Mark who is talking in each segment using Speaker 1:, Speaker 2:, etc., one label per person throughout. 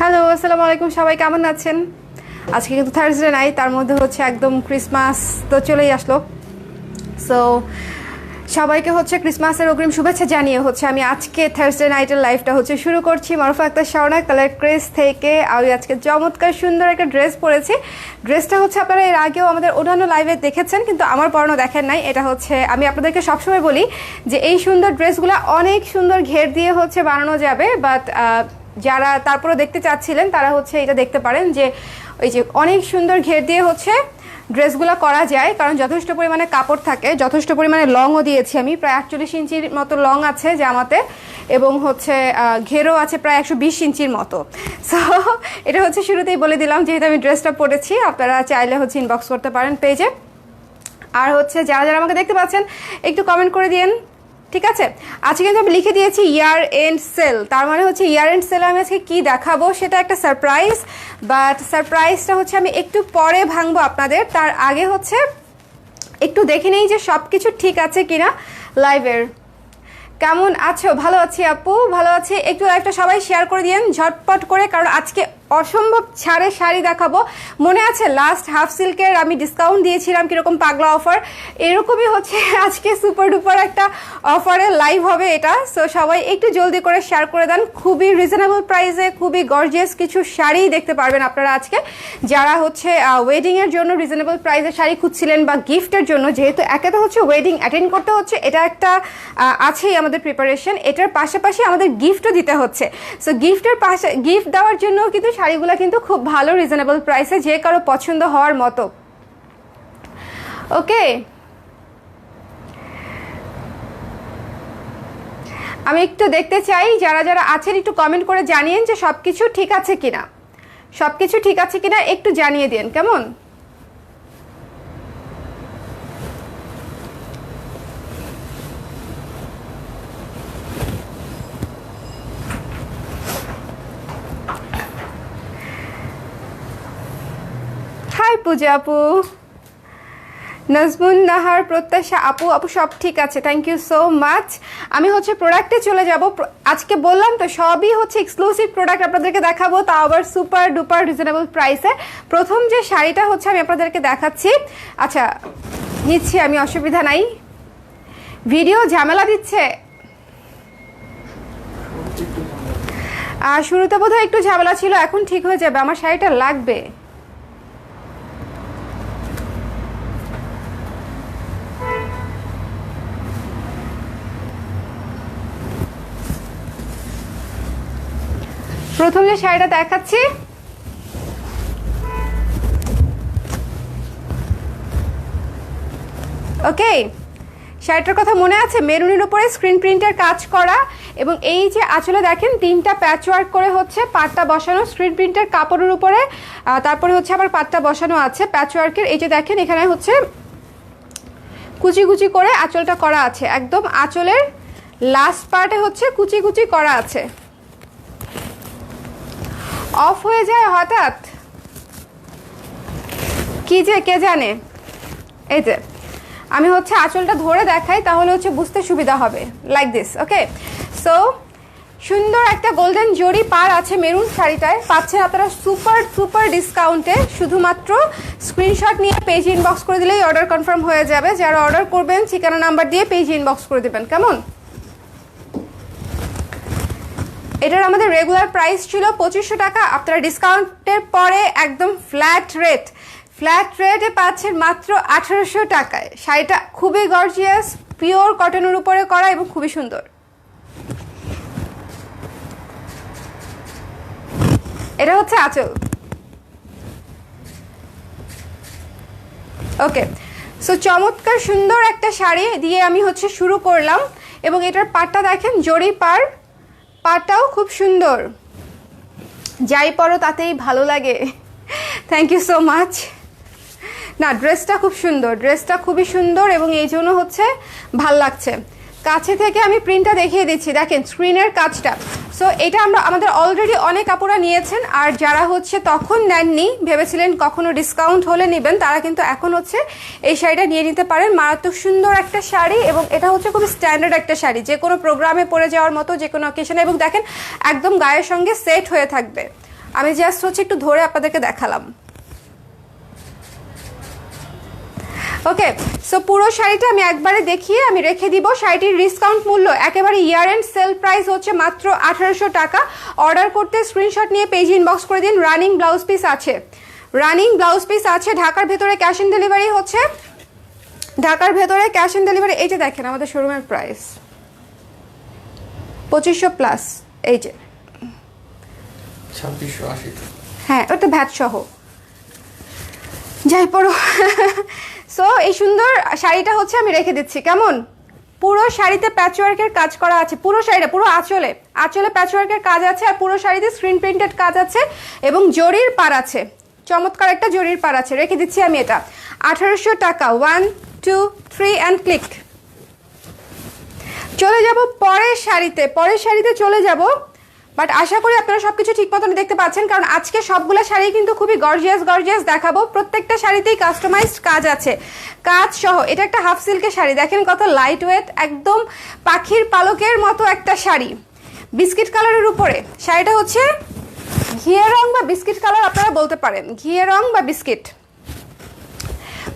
Speaker 1: Hello, আসসালামু আলাইকুম। সবাই কেমন আছেন? আজকে কিন্তু থার্সডে নাই, তার মধ্যে হচ্ছে একদম ক্রিসমাস তো চলেই আসলো। সো সবাইকে হচ্ছে ক্রিসমাসের অগ্রিম শুভেচ্ছা জানিয়ে হচ্ছে আমি আজকে থার্সডে নাইটের লাইফটা হচ্ছে শুরু করছি মারুফা আক্তার শাওনা কালার ক্রেস থেকে। আমি আজকে চমৎকার সুন্দর একটা ড্রেস পরেছি। ড্রেসটা হচ্ছে আপনারা এর আগেও আমাদের অন্যান্য লাইভে দেখেছেন, কিন্তু আমার পরানো দেখেন নাই। এটা হচ্ছে আমি আপনাদেরকে সবসময় বলি যে এই সুন্দর ড্রেসগুলো অনেক সুন্দর ঘের দিয়ে হচ্ছে বানানো যাবে, বাট যারা তারপরে দেখতে চাচ্ছিলেন তারা হচ্ছে এটা দেখতে পারেন যে ওই যে অনেক সুন্দর ঘের দিয়ে হচ্ছে ড্রেসগুলো করা যায়, কারণ যথেষ্ট পরিমাণে কাপড় থাকে, যথেষ্ট পরিমাণে লংও দিয়েছি আমি, প্রায় 48 ইঞ্চির মতো লং আছে জামাতে, এবং হচ্ছে ঘেরও আছে প্রায় 120 ইঞ্চির মতো। সো এটা হচ্ছে শুরুতেই বলে দিলাম, যেহেতু আমি ড্রেসটা পরেছি আপনারা চাইলে হচ্ছে ইনবক্স করতে পারেন পেজে। আর হচ্ছে যারা যারা আমাকে দেখতে পাচ্ছেন একটু কমেন্ট করে দিন, ঠিক আছে? আজকে কিন্তু আমি লিখে দিয়েছি ইয়ার এন্ড সেল, তার মানে হচ্ছে ইয়ার এন্ড সেলে আমি আজকে কী দেখাবো সেটা একটা সারপ্রাইজ, বাট সারপ্রাইজটা হচ্ছে আমি একটু পরে ভাঙবো আপনাদের। তার আগে হচ্ছে একটু দেখে নেই যে সব কিছু ঠিক আছে কিনা। লাইভের কেমন আছো? ভালো আছি আপু, ভালো আছি। একটু লাইভটা সবাই শেয়ার করে দিন ঝটপট করে, কারণ আজকে অসম্ভব ছাড়ে শাড়ি দেখাবো। মনে আছে লাস্ট হাফ সিল্কের আমি ডিসকাউন্ট দিয়েছিলাম কীরকম পাগলা অফার, এরকমই হচ্ছে আজকে সুপার ডুপার একটা অফারে লাইভ হবে এটা। সো সবাই একটু জলদি করে শেয়ার করে দেন। খুবই রিজনেবল প্রাইসে খুবই গর্জিয়াস কিছু শাড়ি দেখতে পারবেন আপনারা আজকে। যারা হচ্ছে ওয়েডিংয়ের জন্য রিজনেবল প্রাইসে শাড়ি খুঁজছিলেন বা গিফটের জন্য, যেহেতু একে তো হচ্ছে ওয়েডিং অ্যাটেন্ড করতে হচ্ছে, এটা একটা আছেই আমাদের প্রিপারেশন, এটার পাশাপাশি আমাদের গিফটও দিতে হচ্ছে। সো গিফটের পাশে গিফট দেওয়ার জন্য কিন্তু শাড়িগুলো কিন্তু খুব ভালো রিজনেবল প্রাইসে, যে কারো পছন্দ হওয়ার মতো। ওকে, আমি একটু দেখতে চাই যারা যারা আছেন একটু কমেন্ট করে জানিয়েন যে সব কিছু ঠিক আছে কিনা, সব কিছু ঠিক আছে কিনা একটু জানিয়ে দিন, কেমন? হাই পূজা আপু, নাজমুন নাহার, প্রত্যাশা আপু, আপু সব ঠিক আছে, থ্যাংক ইউ সো মাচ। আমি হচ্ছে প্রোডাক্টে চলে যাব। আজকে বললাম তো সবই হচ্ছে এক্সক্লুসিভ প্রোডাক্ট আপনাদেরকে দেখাবো, তাও আবার সুপার ডুপার রিজনেবল প্রাইসে। প্রথম যে শাড়িটা হচ্ছে আমি আপনাদেরকে দেখাচ্ছি। আচ্ছা নিচ্ছি আমি, অসুবিধা নাই। ভিডিও ঝামেলা দিচ্ছে, শুরুতে বোধহয় একটু ঝামেলা ছিল, এখন ঠিক হয়ে যাবে। আমার শাড়িটা লাগবে। প্রথম যে শাড়িটা দেখাচ্ছি, ওকে, শাড়িটার কথা মনে আছে? মেরুনের উপরে স্ক্রিন প্রিন্টের কাজ করা, এবং এই যে আঁচলে দেখেন তিনটা প্যাচ ওয়ার্ক করে হচ্ছে পাটটা বসানো স্ক্রিন প্রিন্টের কাপড়ের উপরে, তারপরে হচ্ছে আবার পাটটা বসানো আছে প্যাচ ওয়ার্কের। এই যে দেখেন এখানে হচ্ছে কুচি কুচি করে আঁচলটা করা আছে, একদম আঁচলের লাস্ট পার্টে হচ্ছে কুচি কুচি করা আছে। অফ হয়ে যায় হঠাৎ, কি যে কে জানে। এই যে আমি হচ্ছে আঁচলটা ধরে দেখাই, তাহলে হচ্ছে বুঝতে সুবিধা হবে। Like this, okay. সো সুন্দর একটা গোল্ডেন জরি পার আছে মেরুন শাড়িটায়, পাচ্ছেন আপনারা সুপার সুপার ডিসকাউন্টে। শুধুমাত্র স্ক্রিনশট নিয়ে পেজ ইনবক্স করে দিলেই অর্ডার কনফার্ম হয়ে যাবে। যারা অর্ডার করবেন ঠিকানা নাম্বার দিয়ে পেজ ইনবক্স করে দেবেন, কেমন? এটার আমাদের রেগুলার প্রাইস ছিল 2500 টাকা, আপনারা ডিসকাউন্টের পরে একদম ফ্ল্যাট রেটে পাচ্ছেন মাত্র 1800 টাকায়। শাড়িটা খুবই গর্জিয়াস, পিওর কটনের উপরে করা এবং খুবই সুন্দর। এটা হচ্ছে আঁচল, ওকে। সো চমৎকার সুন্দর একটা শাড়ি দিয়ে আমি হচ্ছে শুরু করলাম, এবং এটার পাটটা দেখেন জরি পার, পাটটাও খুব সুন্দর, যাই পরো তাতেই ভালো লাগে। Thank you so much. না, ড্রেসটা খুব সুন্দর, ড্রেসটা খুবই সুন্দর, এবং এই জন্য হচ্ছে ভাল লাগছে। কাছে থেকে আমি প্রিন্টটা দেখিয়ে দিচ্ছি, দেখেন স্ক্রিনের কাজটা। সো এটা আমাদের অলরেডি অনেক আপুরা নিয়েছেন, আর যারা হচ্ছে তখন নেননি, ভেবেছিলেন কখনো ডিসকাউন্ট হলে নেবেন, তারা কিন্তু এখন হচ্ছে এই শাড়িটা নিয়ে নিতে পারেন। মারাত্মক সুন্দর একটা শাড়ি, এবং এটা হচ্ছে খুব স্ট্যান্ডার্ড একটা শাড়ি, যে কোনো প্রোগ্রামে পরে যাওয়ার মতো, যে কোনো অকেশনে, এবং দেখেন একদম গায়ের সঙ্গে সেট হয়ে থাকবে। আমি জাস্ট হচ্ছে একটু ধরে আপনাদেরকে দেখালাম। ওকে, সো পুরো শাড়িটা আমি একবারে দেখিয়ে আমি রেখে দিব। শাড়িটির ডিসকাউন্ট মূল্য একেবারে ইয়ার এন্ড সেল প্রাইস হচ্ছে মাত্র 1800 টাকা। অর্ডার করতে স্ক্রিনশট নিয়ে পেজ ইনবক্স করে দিন। রানিং ব্লাউজ পিস আছে, রানিং ব্লাউজ পিস আছে। ঢাকার ভেতরে ক্যাশ অন ডেলিভারি হচ্ছে, ঢাকার ভেতরে ক্যাশ অন ডেলিভারি। এই যে দেখেন আমাদের শোরুমের প্রাইস 2500 প্লাস, এই যে
Speaker 2: 2680।
Speaker 1: হ্যাঁ, ওটা ভ্যাট সহ যাই পড়ো। সো এই সুন্দর শাড়িটা হচ্ছে আমি রেখে দিচ্ছি। কেমন? পুরো শাড়িতে প্যাচওয়ার্কের কাজ করা আছে, পুরো শাড়িটা, পুরো আঁচলে প্যাচওয়ার্কের কাজ আছে, আর পুরো শাড়িতে স্ক্রিন প্রিন্টেড কাজ আছে এবং জরির পার আছে, চমৎকার একটা জরির পার আছে। রেখে দিচ্ছি আমি এটা 1800 টাকা। 1 2 3 অ্যান্ড ক্লিক। চলে যাব পরের শাড়িতে চলে যাব। বাট আশা করি আপনারা সবকিছু ঠিক মতন দেখতে পাচ্ছেন, কারণ আজকে সবগুলো শাড়ি কিন্তু খুবই গর্জিয়াস দেখাবো। প্রত্যেকটা শাড়িতেই কাস্টমাইজড কাজ আছে, কাজ সহ। এটা একটা হাফ সিল্কের শাড়ি, দেখেন কত লাইট ওয়েট, একদম পাখির পালকের মতো একটা শাড়ি, বিস্কিট কালারের উপরে। শাড়িটা হচ্ছে ঘিয়ে রং বা বিস্কিট কালার আপনারা বলতে পারেন, ঘিয়ে রং বা বিস্কিট।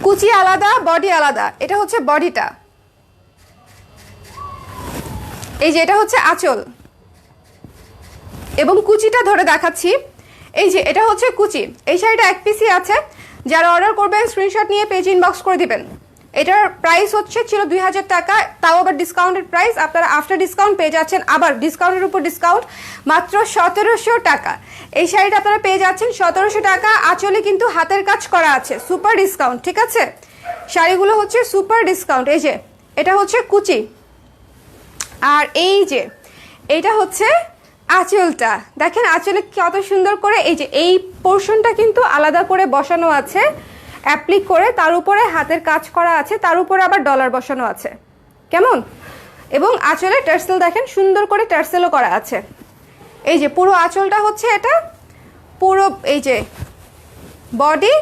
Speaker 1: কুচি আলাদা, বডি আলাদা। এটা হচ্ছে বডিটা, এই যে এটা হচ্ছে আঁচল এবং কুচিটা ধরে দেখাচ্ছি। এই যে এটা হচ্ছে কুচি। এই শাড়িটা এক পিসি আছে, যারা অর্ডার করবেন স্ক্রিনশট নিয়ে পেজ ইনবক্স করে দিবেন। এটার প্রাইস ছিল 2000 টাকা, তাও আবার ডিসকাউন্টেড প্রাইস। আপনারা আফটার ডিসকাউন্ট পেয়ে যাচ্ছেন, আবার ডিসকাউন্টের উপর ডিসকাউন্ট, মাত্র 1700 টাকা। এই শাড়িটা আপনারা পেয়ে যাচ্ছেন 1700 টাকা। আঁচলে কিন্তু হাতের কাজ করা আছে, সুপার ডিসকাউন্ট, ঠিক আছে? শাড়িগুলো হচ্ছে সুপার ডিসকাউন্ট। এই যে এটা হচ্ছে কুচি, আর এই যে এটা হচ্ছে আঁচলটা। দেখেন আঁচলে কত সুন্দর করে এই যে এই পোর্শনটা কিন্তু আলাদা করে বসানো আছে অ্যাপ্লিক করে, তার উপরে হাতের কাজ করা আছে, তার উপরে আবার ডলার বসানো আছে। কেমন? এবং আঁচলে টার্সেল দেখেন সুন্দর করে টার্সেলও করা আছে। এই যে পুরো আঁচলটা হচ্ছে এটা, পুরো এই যে বডি,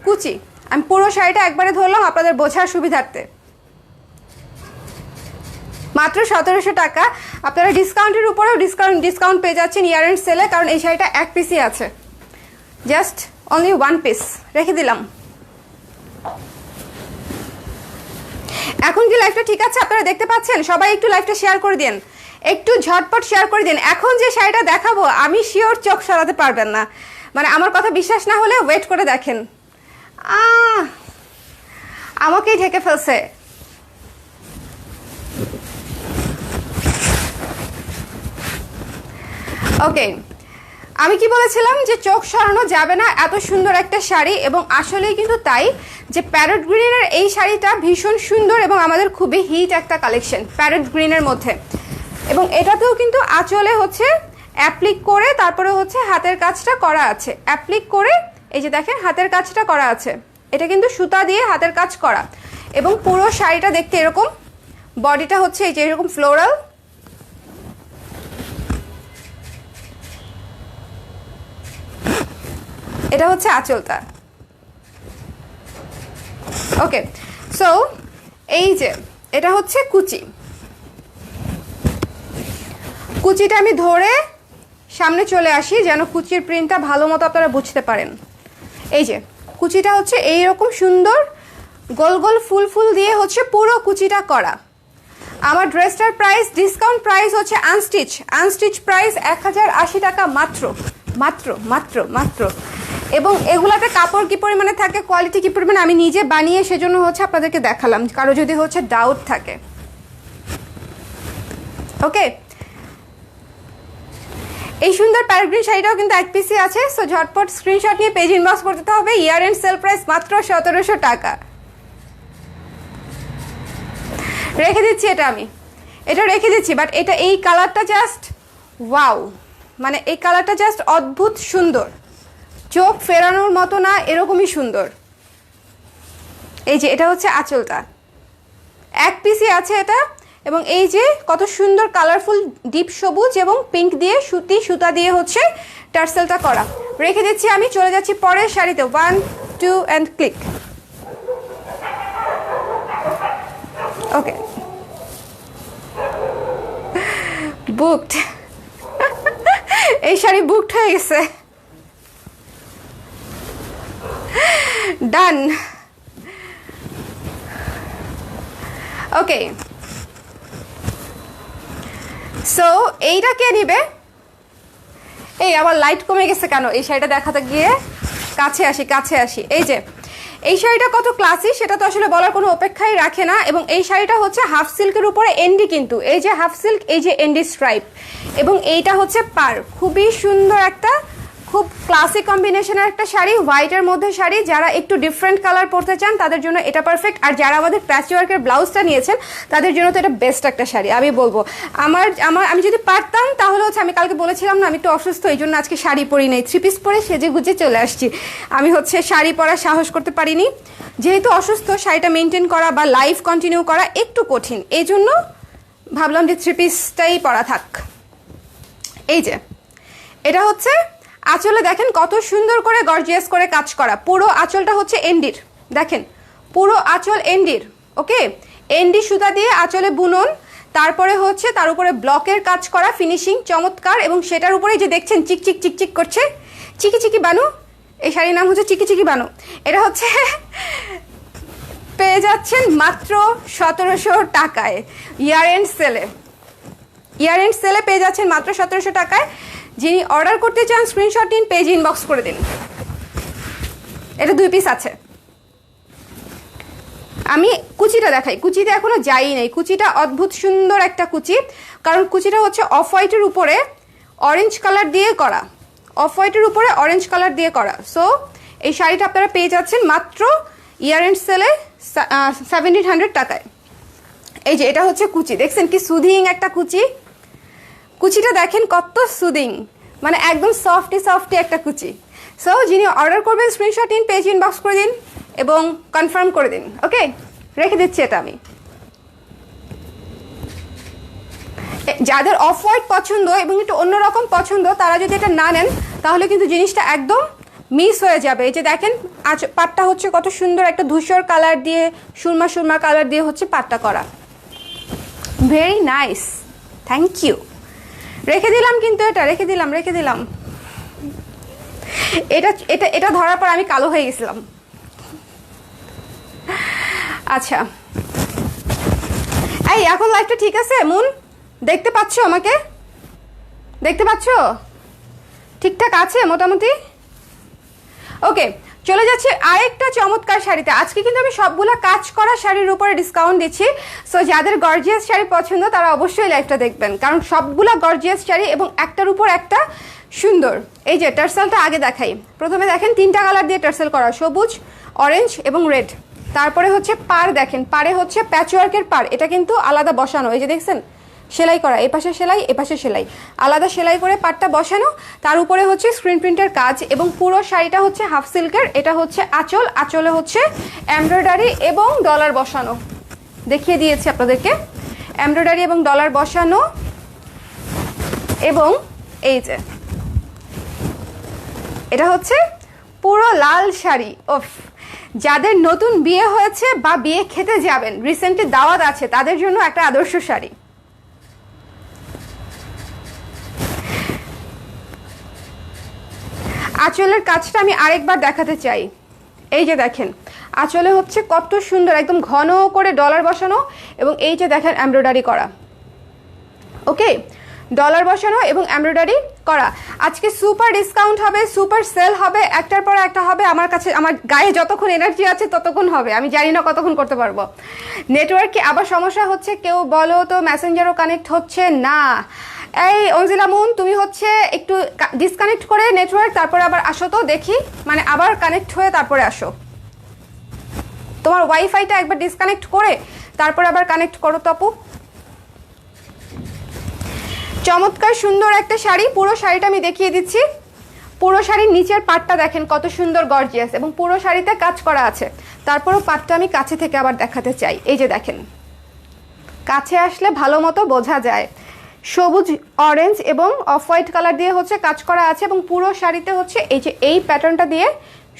Speaker 1: কুচি। আমি পুরো শাড়িটা একবারে ধরলাম আপনাদের বোঝার সুবিধার্থে। মাত্র 1700 টাকা। আপনারা ডিসকাউন্টের উপরেও ডিসকাউন্ট পেয়ে যাচ্ছেন ইয়ার এন্ড সেলে, কারণ এই শাড়িটা এক পিসই আছে, জাস্ট অনলি 1 পিস। রেখে দিলাম। এখন কি লাইভটা ঠিক আছে? আপনারা দেখতে পাচ্ছেন? সবাই একটু লাইভটা শেয়ার করে দিন, একটু ঝটপট শেয়ার করে দিন। এখন যে শাড়িটা দেখাবো আমি শিওর চোখ সরাতে পারবেন না, মানে আমার কথা বিশ্বাস না হলে ওয়েট করে দেখেন। আমাকেই ঢেকে ফেলছে। ওকে, আমি কি বলেছিলাম যে চোখ সরানো যাবে না, এত সুন্দর একটা শাড়ি। এবং আসলেই কিন্তু তাই, যে প্যারট গ্রিনের এই শাড়িটা ভীষণ সুন্দর এবং আমাদের খুবই হিট একটা কালেকশন প্যারট গ্রিনের মধ্যে। এবং এটাতেও কিন্তু আঁচলে হচ্ছে অ্যাপ্লিক করে, তারপরে হচ্ছে হাতের কাজটা করা আছে, অ্যাপ্লিক করে এই যে দেখেন হাতের কাজটা করা আছে। এটা কিন্তু সুতা দিয়ে হাতের কাজ করা। এবং পুরো শাড়িটা দেখতে এরকম, বডিটা হচ্ছে এই যে এরকম ফ্লোরাল। এটা হচ্ছে আঁচলটা। ওকে, সো এই যে এটা হচ্ছে কুচি। কুচিটা আমি ধরে সামনে চলে আসি যেন কুচির প্রিন্টটা ভালো মতো আপনারা বুঝতে পারেন। এই যে কুচিটা হচ্ছে এইরকম সুন্দর গোল গোল ফুল ফুল দিয়ে হচ্ছে পুরো কুচিটা করা। আমার ড্রেসটার প্রাইস, ডিসকাউন্ট প্রাইস হচ্ছে আনস্টিচ প্রাইস 1080 টাকা মাত্র মাত্র মাত্র মাত্র। এবং এগুলাতে কাপড় কি পরিমাণে থাকে, কোয়ালিটি কি পরিমাণে, আমি নিজে বানিয়ে সেজন্য হচ্ছে আপনাদেরকে দেখালাম, কারো যদি হচ্ছে ডাউট থাকে। ওকে, এই সুন্দর প্যারট গ্রিন শাড়িটাও কিন্তু এক পিসি আছে। সো ঝটপট স্ক্রিনশট নিয়ে পেজ ইনবক্স করতে হবে। ইয়ার এন্ড সেল প্রাইস মাত্র 1700 টাকা। রেখে দিচ্ছি এটা রেখে দিচ্ছি। বাট এটা এই কালারটা জাস্ট ওয়াও, মানে এই কালারটা জাস্ট অদ্ভুত সুন্দর, চোখ ফেরানোর মতো না, এরকমই সুন্দর। এই যে এটা হচ্ছে আঁচলটা, এক পিসি আছে এটা। এবং এই যে কত সুন্দর কালারফুল ডিপ সবুজ এবং পিঙ্ক দিয়ে সুতা দিয়ে হচ্ছে টার্সেলটা করা। রেখে দিচ্ছি আমি, চলে যাচ্ছি পরের শাড়িতে। 1 2 অ্যান্ড ক্লিক। Okay, booked. এই শাড়ি বুকড হয়ে গেছে। ডান। ওকে, সো এইটা কে নিবে? এই আমার লাইট কমে গেছে কেন? এই শাড়িটা দেখাতে গিয়ে কাছে আসি। এই যে এই শাড়িটা কত ক্লাসি সেটা তো আসলে বলার কোনো অপেক্ষাই রাখে না। এবং এই শাড়িটা হচ্ছে হাফ সিল্কের উপরে এন্ডি, কিন্তু এই যে হাফ সিল্ক, এই যে এন্ডি স্ট্রাইপ, এবং এইটা হচ্ছে পার। খুবই সুন্দর একটা, খুব ক্লাসিক কম্বিনেশনের একটা শাড়ি, হোয়াইটের মধ্যে শাড়ি। যারা একটু ডিফারেন্ট কালার পরতে চান তাদের জন্য এটা পারফেক্ট। আর যারা আমাদের প্যাচওয়ার্কের ব্লাউজটা নিয়েছেন তাদের জন্য তো এটা বেস্ট একটা শাড়ি আমি বলবো। আমি যদি পারতাম তাহলে হচ্ছে, আমি কালকে বলেছিলাম না আমি একটু অসুস্থ, এই জন্য আজকে শাড়ি পরি নাই, 3 পিস পরে সেজে গুজে চলে আসছি। আমি হচ্ছে শাড়ি পরার সাহস করতে পারিনি, যেহেতু অসুস্থ শাড়িটা মেনটেন করা বা লাইফ কন্টিনিউ করা একটু কঠিন, এই জন্য ভাবলাম যে 3 পিসটাই পরা থাক। এই যে এটা হচ্ছে আঁচলে, দেখেন কত সুন্দর করে গর্জিয়াস করে কাজ করা। পুরো আঁচলটা হচ্ছে এন্ডির, দেখেন পুরো আঁচল এন্ডির। ওকে, এন্ডি সুতা দিয়ে আঁচলে বুনন, তারপরে হচ্ছে তার উপরে ব্লকের কাজ করা, ফিনিশিং চমৎকার। এবং সেটার উপরে যে দেখছেন চিকচিক করছে, চিকি বানু, এই শাড়ির নাম হচ্ছে চিকি বানু। এটা হচ্ছে পেয়ে যাচ্ছেন মাত্র 1700 টাকায়, ইয়ার এন্ড সেলে পেয়ে যাচ্ছেন মাত্র 1700 টাকায়। যিনি অর্ডার করতে চান স্ক্রিনশট নিন, পেজ ইনবক্স করে দিন। এটা 2 পিস আছে। আমি কুচিটা দেখাই, কুচিতে এখনো যাই নাই। কুচিটা অদ্ভুত সুন্দর একটা কুচি, কারণ কুচিটা হচ্ছে অফ হোয়াইটের উপরে অরেঞ্জ কালার দিয়ে করা। সো এই শাড়িটা আপনারা পেয়ে যাচ্ছেন মাত্র ইয়ার এন্ড সেলে 1700 টাকায়। এই যে এটা হচ্ছে কুচি, দেখছেন কি সুদিং একটা কুচিটা দেখেন কত সুদিং, মানে একদম সফটি একটা কুচি। সো যিনি অর্ডার করবেন স্ক্রিনশট নিন, পেজ ইনবক্স করে দিন এবং কনফার্ম করে দিন। ওকে, রেখে দিচ্ছি এটা আমি। যাদের অফ হোয়াইট পছন্দ এবং একটু অন্যরকম পছন্দ তারা যদি এটা না নেন তাহলে কিন্তু জিনিসটা একদম মিস হয়ে যাবে। এই যে দেখেন পাটটা হচ্ছে কত সুন্দর একটা ধূসর কালার দিয়ে, সুরমা কালার দিয়ে হচ্ছে পাটটা করা, ভেরি নাইস, থ্যাংক ইউ। রেখে দিলাম, কিন্তু এটা রেখে দিলাম। এটা ধরার পর আমি কালো হয়ে গেছিলাম। আচ্ছা, এই এখন লাইফটা ঠিক আছে? মুন দেখতে পাচ্ছ? আমাকে দেখতে পাচ্ছ? ঠিকঠাক আছে মোটামুটি? ওকে, চলে যাচ্ছে আরেকটা চমৎকার শাড়িতে। আজকে কিন্তু আমি সবগুলা কাজ করা শাড়ির উপরে ডিসকাউন্ট দিচ্ছি। সো যাদের গর্জিয়াস শাড়ি পছন্দ তারা অবশ্যই লাইভটা দেখবেন, কারণ সবগুলা গর্জিয়াস শাড়ি এবং একটার উপর একটা সুন্দর। এই যে টার্সেলটা আগে দেখাই। প্রথমে দেখেন 3টা কালার দিয়ে টার্সেল করা, সবুজ, অরেঞ্জ এবং রেড। তারপরে হচ্ছে পার, দেখেন পারে হচ্ছে প্যাচওয়ার্কের পার, এটা কিন্তু আলাদা বসানো। এই যে দেখছেন সেলাই করা, এপাশে সেলাই এপাশে সেলাই, আলাদা সেলাই করে পাটটা বসানো। তার উপরে হচ্ছে স্ক্রিন প্রিন্টের কাজ এবং পুরো শাড়িটা হচ্ছে হাফ সিল্কের। এটা হচ্ছে আঁচলে হচ্ছে এমব্রয়ডারি এবং ডলার বসানো, দেখিয়ে দিয়েছি আপনাদেরকে, এমব্রয়ডারি এবং ডলার বসানো। এবং এই যে এটা হচ্ছে পুরো লাল শাড়ি। ওফ, যাদের নতুন বিয়ে হয়েছে বা বিয়ে খেতে যাবেন, রিসেন্টলি দাওয়াত আছে, তাদের জন্য একটা আদর্শ শাড়ি। আঁচলের কাজটা আমি আরেকবার দেখাতে চাই। এই যে দেখেন আঁচলে হচ্ছে কত সুন্দর একদম ঘন করে ডলার বসানো, এবং এই যে দেখেন এমব্রয়ডারি করা। ওকে, ডলার বসানো এবং এমব্রয়ডারি করা। আজকে সুপার ডিসকাউন্ট হবে, সুপার সেল হবে, একটার পর একটা হবে। আমার কাছে, আমার গায়ে যতক্ষণ এনার্জি আছে ততক্ষণ হবে, আমি জানি না কতক্ষণ করতে পারবো। নেটওয়ার্কে আবার সমস্যা হচ্ছে, কেউ বলো তো মেসেঞ্জারও কানেক্ট হচ্ছে না। এই অঞ্জিলা মুন, তুমি হচ্ছে একটু ডিসকানেক্ট করে নেটওয়ার্ক তারপরে আবার আসো তো দেখি, মানে আবার কানেক্ট হয়ে তারপরে আসো। তোমার ওয়াইফাইটা একবার ডিসকানেক্ট করে তারপর আবার কানেক্ট করো তো আপু। চমৎকার সুন্দর একটা শাড়ি, পুরো শাড়িটা আমি দেখিয়ে দিচ্ছি। পুরো শাড়ির নিচের পাটটা দেখেন কত সুন্দর গর্জিয়াস, এবং পুরো শাড়িতে কাজ করা আছে। তারপরও পাটটা আমি কাছে থেকে আবার দেখাতে চাই। এই যে দেখেন, কাছে আসলে ভালো মতো বোঝা যায়, সবুজ, অরেঞ্জ এবং অফ হোয়াইট কালার দিয়ে হচ্ছে কাজ করা আছে, এবং পুরো শাড়িতে হচ্ছে এই যে এই প্যাটার্নটা দিয়ে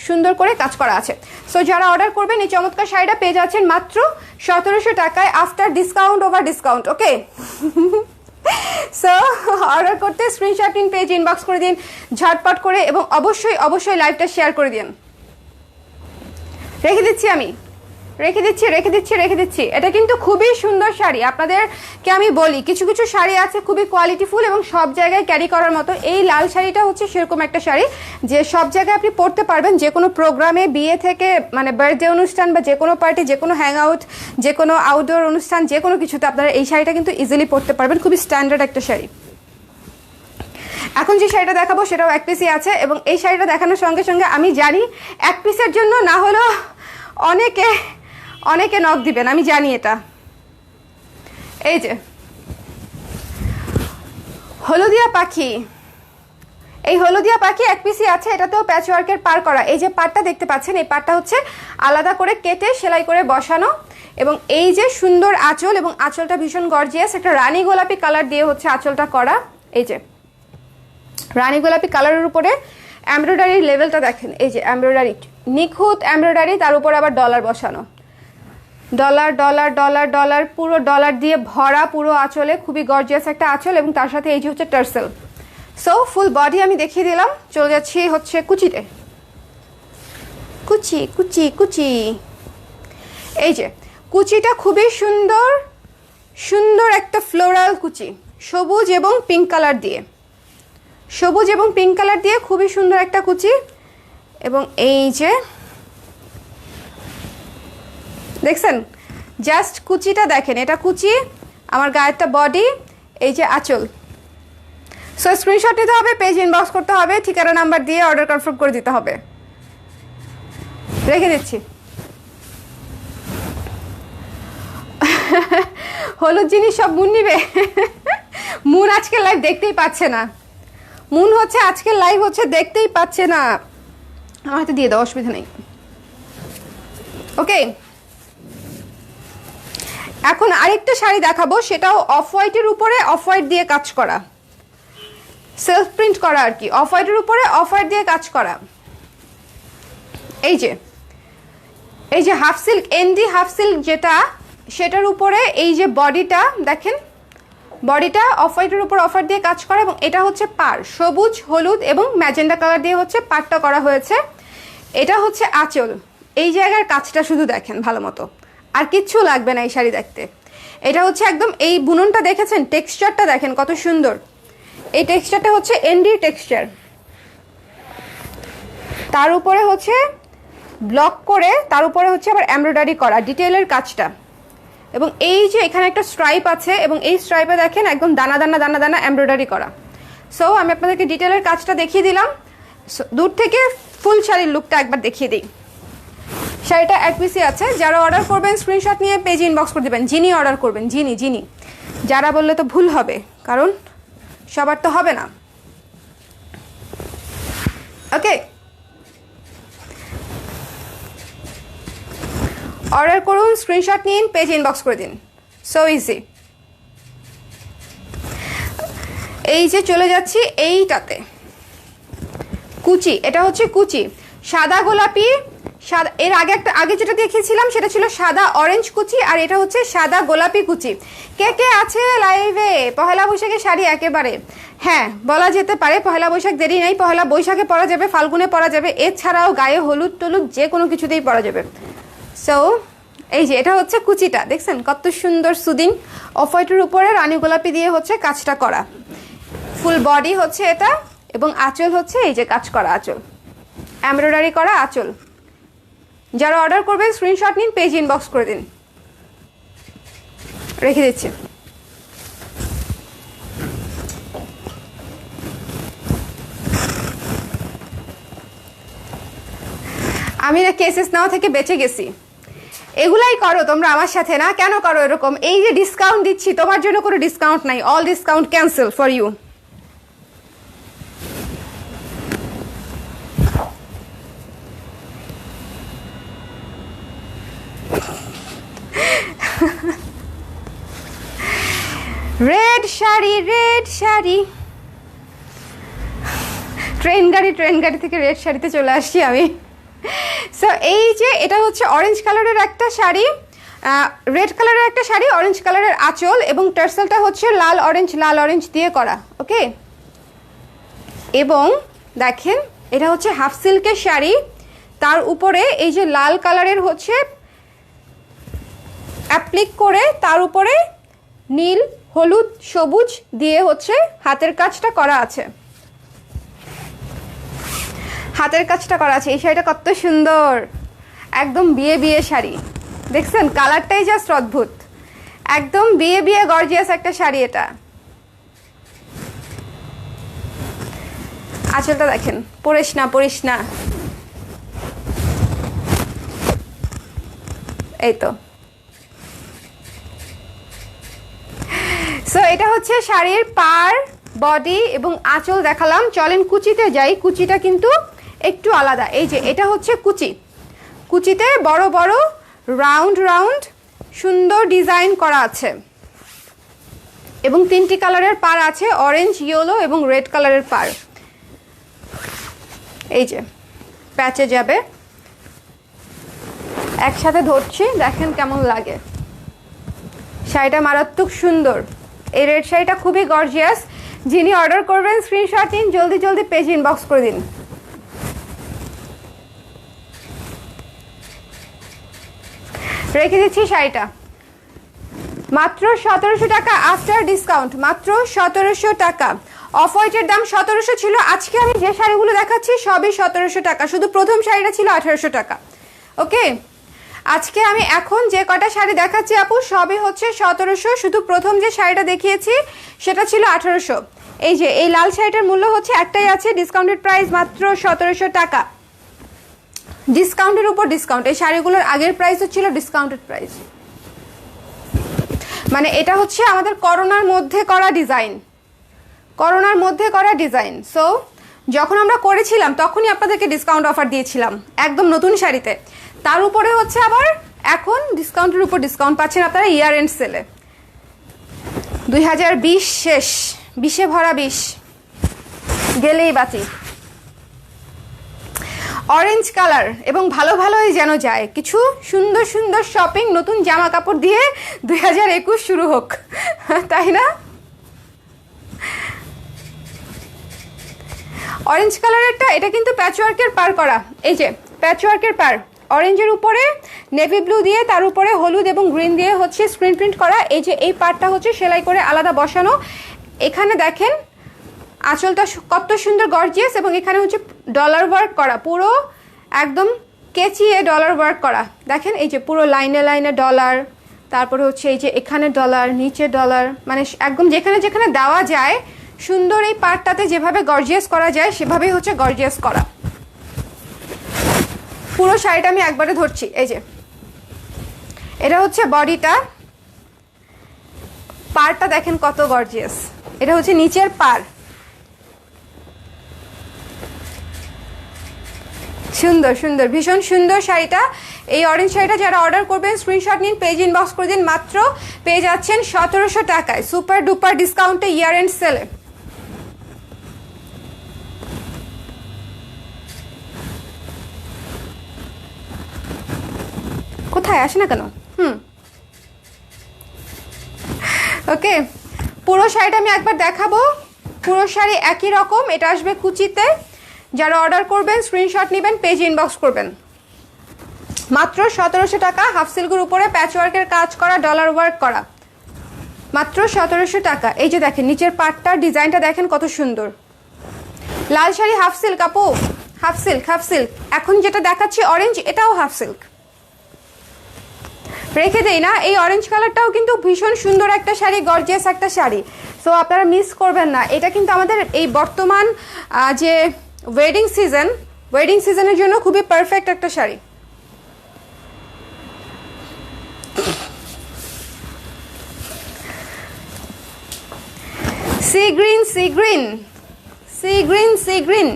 Speaker 1: সুন্দর করে কাজ করা আছে। সো যারা অর্ডার করবেন এই চমৎকার শাড়িটা পেয়ে যাচ্ছেন মাত্র 1700 টাকায়, আফটার ডিসকাউন্ট ওভার ডিসকাউন্ট। ওকে, সো অর্ডার করতে স্ক্রিনশট নিন, পেজ ইনবক্স করে দিন ঝটপট করে, এবং অবশ্যই লাইভটা শেয়ার করে দিন। রেখে দিচ্ছি। এটা কিন্তু খুবই সুন্দর শাড়ি। আপনাদেরকে আমি বলি, কিছু কিছু শাড়ি আছে খুবই কোয়ালিটিফুল এবং সব জায়গায় ক্যারি করার মতো। এই লাল শাড়িটা হচ্ছে সেরকম একটা শাড়ি যে সব জায়গায় আপনি পরতে পারবেন, যে কোনো প্রোগ্রামে, বিয়ে থেকে মানে বার্থডে অনুষ্ঠান বা যে কোনো পার্টি, যে কোনো হ্যাং আউট, যে কোনো আউটডোর অনুষ্ঠান, যে কোনো কিছুতে আপনারা এই শাড়িটা কিন্তু ইজিলি পরতে পারবেন। খুবই স্ট্যান্ডার্ড একটা শাড়ি। এখন যে শাড়িটা দেখাবো সেটাও এক পিসই আছে, এবং এই শাড়িটা দেখানোর সঙ্গে সঙ্গে আমি জানি এক পিসের জন্য না হলেও অনেকে নক দিবেন, আমি জানি এটা। এই যে হলদিয়া পাখি, এই হলদিয়া পাখি এক পিসই আছে। এটাতেও প্যাচওয়ার্কের পার করা। এই যে পাটটা দেখতে পাচ্ছেন, এই পাটটা হচ্ছে আলাদা করে কেটে সেলাই করে বসানো, এবং এই যে সুন্দর আঁচল, এবং আঁচলটা ভীষণ গর্জিয়াস, একটা রানী গোলাপি কালার দিয়ে হচ্ছে আঁচলটা করা। এই যে রানী গোলাপি কালারের উপরে এমব্রয়ডারির লেভেলটা দেখেন, এই যে এমব্রয়ডারি, নিখুঁত এমব্রয়ডারি, তার উপর আবার ডলার বসানো, ডলার ডলার ডলার ডলার, পুরো ডলার দিয়ে ভরা পুরো আঁচলে, খুবই গর্জিয়াস একটা আঁচল, এবং তার সাথে এই যে হচ্ছে টার্সেল। সো ফুল বডি আমি দেখিয়ে দিলাম। চলে যাচ্ছি হচ্ছে কুচিতে। কুচি কুচি কুচি, এই যে কুচিটা খুবই সুন্দর সুন্দর একটা ফ্লোরাল কুচি, সবুজ এবং পিঙ্ক কালার দিয়ে, সবুজ এবং পিঙ্ক কালার দিয়ে খুবই সুন্দর একটা কুচি। এবং এই যে দেখছেন, জাস্ট কুচিটা দেখেন, এটা কুচি, আমার গায়েরটা বডি, এই যে আঁচল। সো স্ক্রিনশট নিতে হবে, পেজ ইনবক্স করতে হবে, ঠিকানা নাম্বার দিয়ে অর্ডার কনফার্ম করে দিতে হবে। রেখে দিচ্ছি। হলুদ জিনিস সব মুন নিবে। মুন আজকে লাইভ দেখতেই পাচ্ছে না, মুন হচ্ছে আজকের লাইভ হচ্ছে দেখতেই পাচ্ছে না। আমার হাতে দিয়ে দাও, অসুবিধা নেই। ওকে, এখন আরেকটা শাড়ি দেখাবো, সেটাও অফ হোয়াইটের উপরে অফ হোয়াইট দিয়ে কাজ করা, সেলফ প্রিন্ট করা আর কি, অফ হোয়াইটের উপরে অফ হোয়াইট দিয়ে কাজ করা। এই যে হাফ সিল্ক, এনডি হাফ সিল্ক যেটা, সেটার উপরে এই যে বডিটা দেখেন, বডিটা অফ হোয়াইটের উপর অফ হোয়াইট দিয়ে কাজ করা, এবং এটা হচ্ছে পার, সবুজ, হলুদ এবং ম্যাজেন্ডা কালার দিয়ে হচ্ছে পারটা করা হয়েছে। এটা হচ্ছে আঁচল, এই জায়গার কাজটা শুধু দেখেন ভালো মতো, আর কিচ্ছু লাগবে না এই শাড়ি দেখতে। এটা হচ্ছে একদম, এই বুননটা দেখেছেন, টেক্সচারটা দেখেন কত সুন্দর। এই টেক্সচারটা হচ্ছে এনডি টেক্সচার, তার উপরে হচ্ছে ব্লক করে, তার উপরে হচ্ছে আবার এমব্রয়ডারি করা ডিটেইলের কাজটা, এবং এই যে এখানে একটা স্ট্রাইপ আছে, এবং এই স্ট্রাইপে দেখেন একদম দানা দানা দানা দানা এমব্রয়ডারি করা। সো আমি আপনাদেরকে ডিটেইলের কাজটা দেখিয়ে দিলাম, দূর থেকে ফুল শাড়ির লুকটা একবার দেখিয়ে দিই। শাড়িটা এক পিসই আছে। যারা অর্ডার করবেন স্ক্রিনশট নিয়ে পেজ ইনবক্স করে দেবেন। যিনি অর্ডার করবেন, যিনি, যারা বললে তো ভুল হবে, কারণ সবার তো হবে না। ওকে, অর্ডার করুন, স্ক্রিনশট নিন, পেজ ইনবক্স করে দিন, সো ইজি। এই যে চলে যাচ্ছি এইটাতে, কুচি, এটা হচ্ছে কুচি, সাদা গোলাপি, সাদা, এর আগে যেটা দেখিয়েছিলাম সেটা ছিল সাদা অরেঞ্জ কুচি, আর এটা হচ্ছে সাদা গোলাপি কুচি। কে কে আছে লাইভে? পহেলা বৈশাখে শাড়ি একেবারে, হ্যাঁ বলা যেতে পারে, পহেলা বৈশাখ দেরি নেই, পহেলা বৈশাখে পরা যাবে, ফাল্গুনে পরা যাবে, এছাড়াও গায়ে হলুদ টলুদ যে কোনো কিছুতেই পরা যাবে। সো এই যে এটা হচ্ছে কুচিটা, দেখছেন কত সুন্দর সুদিং, অফ হোয়াইটের উপরে রানী গোলাপি দিয়ে হচ্ছে কাজটা করা, ফুল বডি হচ্ছে এটা, এবং আঁচল হচ্ছে এই যে কাজ করা আঁচল, এমব্রয়ডারি করা আঁচল। যারা অর্ডার করবেন স্ক্রিনশট নিন, পেজ ইনবক্স করে দিন। রেখে দিচ্ছি। আমি না কেসেস নেওয়া থেকে বেঁচে গেছি। এগুলাই করো তোমরা আমার সাথে, না কেন করো এরকম? এই যে ডিসকাউন্ট দিচ্ছি, তোমার জন্য কোনো ডিসকাউন্ট নাই, all discount cancel for you. Red sari, red sari, train গাড়ি থেকে রেড শাড়িতে চলে আসছি আমি। সো এই যে এটা হচ্ছে অরেঞ্জ কালারের একটা শাড়ি, রেড কালারের একটা শাড়ি, অরেঞ্জ কালারের আঁচল, এবং টার্সেলটা হচ্ছে লাল অরেঞ্জ দিয়ে করা। ওকে, এবং দেখেন এটা হচ্ছে হাফ সিল্কের শাড়ি, তার উপরে এই যে লাল কালারের হচ্ছে অ্যাপ্লিক করে তার উপরে নীল, হলুদ, সবুজ দিয়ে হচ্ছে হাতের কাজটা করা আছে। হাতের কাজটা করা আছে। এই শাড়িটা কত সুন্দর, একদম বিয়ে বিয়ে শাড়ি। দেখছেন কালারটাই জাস্ট অদ্ভুত, একদম বিয়ে বিয়ে গর্জিয়াস একটা শাড়ি এটা। আঁচলটা দেখেন, পরিস না এই তো। সো এটা হচ্ছে শাড়ির পাড়, বডি এবং আঁচল দেখালাম। চলেন কুচিতে যাই। কুচিটা কিন্তু একটু আলাদা। এই যে এটা হচ্ছে কুচি, কুচিতে বড় বড় রাউন্ড রাউন্ড সুন্দর ডিজাইন করা আছে এবং 3টি কালারের পাড় আছে, অরেঞ্জ, ইয়েলো এবং রেড কালারের পাড়। এই যে প্যাচে যাবে, একসাথে ধরছি, দেখেন কেমন লাগে। শাড়িটা মারাত্মক সুন্দর। এই রেড শাড়িটা খুবই গর্জিয়াস। যিনি অর্ডার করবেন স্ক্রিনশট নিন, জলদি জলদি পেজ ইনবক্স করে দিন। রেখে দিচ্ছি শাড়িটা মাত্র 1700 টাকা আফটার ডিসকাউন্ট, মাত্র 1700 টাকা। অফ হোয়াইটের দাম 1700 ছিল, আজকে আমি যে শাড়িগুলো দেখাচ্ছি সবই 1700 টাকা। শুধু প্রথম শাড়িটা ছিল 1800 টাকা। ওকে, আজকে আমি এখন যে কটা শাড়ি দেখাচ্ছি আপু সবই হচ্ছে 1700। শুধু প্রথম যে শাড়িটা দেখিয়েছি সেটা ছিল 1800। এই যে এই লাল শাড়িটার মূল্য হচ্ছে একটাই আছে, ডিসকাউন্টেড প্রাইস মাত্র 1700 টাকা। ডিসকাউন্টের উপর ডিসকাউন্ট। এই শাড়িগুলোর আগের প্রাইসও ছিল ডিসকাউন্টেড প্রাইস। মানে এটা হচ্ছে আমাদের করোনার মধ্যে করা ডিজাইন, করোনার মধ্যে করা ডিজাইন। সো যখন আমরা করেছিলাম তখনই আপনাদেরকে ডিসকাউন্ট অফার দিয়েছিলাম একদম নতুন শাড়িতে। তার উপরে হচ্ছে আবার এখন ডিসকাউন্টের উপর ডিসকাউন্ট পাচ্ছেন আপনারা ইয়ার এন্ড সেলে। 2020 শেষ, 20-এ ভরা 20 গেলেই বাতি। অরেঞ্জ কালার এবং ভালো ভালোই যেন যায়। কিছু সুন্দর সুন্দর শপিং, নতুন জামা কাপড় দিয়ে 2021 শুরু হোক, তাই না? অরেঞ্জ কালারেরটা এটা কিন্তু প্যাচওয়ার্কের পার করা। এই যে প্যাচওয়ার্কের পার, অরেঞ্জের উপরে নেভি ব্লু দিয়ে তার উপরে হলুদ এবং গ্রিন দিয়ে হচ্ছে স্ক্রিন প্রিন্ট করা। এই যে এই পার্টটা হচ্ছে সেলাই করে আলাদা বসানো। এখানে দেখেন আঁচলটা কত সুন্দর গর্জিয়াস এবং এখানে হচ্ছে ডলার ওয়ার্ক করা, পুরো একদম কেচিয়ে ডলার ওয়ার্ক করা। দেখেন এই যে পুরো লাইনে লাইনে ডলার, তারপরে হচ্ছে এই যে এখানে ডলার, নিচে ডলার, মানে একদম যেখানে যেখানে দেওয়া যায় সুন্দর এই পার্টটাতে যেভাবে গর্জিয়াস করা যায় সেভাবেই হচ্ছে গর্জিয়াস করা। পুরো শাড়িটা আমি একবারে ধরছি। এই যে এটা হচ্ছে বডিটা, পাড়টা দেখেন কত গর্জিয়াস। এটা হচ্ছে নিচের পাড়, সুন্দর সুন্দর, ভীষণ সুন্দর শাড়িটা। এই অরেঞ্জ শাড়িটা যারা অর্ডার করবেন স্ক্রিনশট নিন, পেজ ইনবক্স করে দিন, মাত্র পেয়ে যাচ্ছেন 1700 টাকায় সুপার ডুপার ডিসকাউন্টে ইয়ার এন্ড সেলে। কোথায় আসে না কেন? ওকে, পুরো শাড়িটা আমি একবার দেখাবো। পুরো শাড়ি একই রকম, এটা আসবে কুচিতে। যারা অর্ডার করবেন স্ক্রিনশট নেবেন, পেজ ইনবক্স করবেন। মাত্র 1700 টাকা, হাফ সিল্কের উপরে প্যাচওয়ার্কের কাজ করা, ডলার ওয়ার্ক করা, মাত্র 1700 টাকা। এই যে দেখেন নিচের পাটটার ডিজাইনটা দেখেন কত সুন্দর। লাল শাড়ি হাফ সিল্ক আপু, হাফ সিল্ক, হাফ সিল্ক। এখন যেটা দেখাচ্ছি অরেঞ্জ, এটাও হাফ সিল্ক। রেখে দেই না, এই অরেঞ্জ কালারটাও কিন্তু ভীষণ সুন্দর একটা শাড়ি, গর্জিয়াস একটা শাড়ি। সো আপনারা মিস করবেন না। এটা কিন্তু আমাদের এই বর্তমান যে ওয়েডিং সিজনের জন্য খুবই পারফেক্ট একটা sari. Sea green, sea green, sea green, sea green.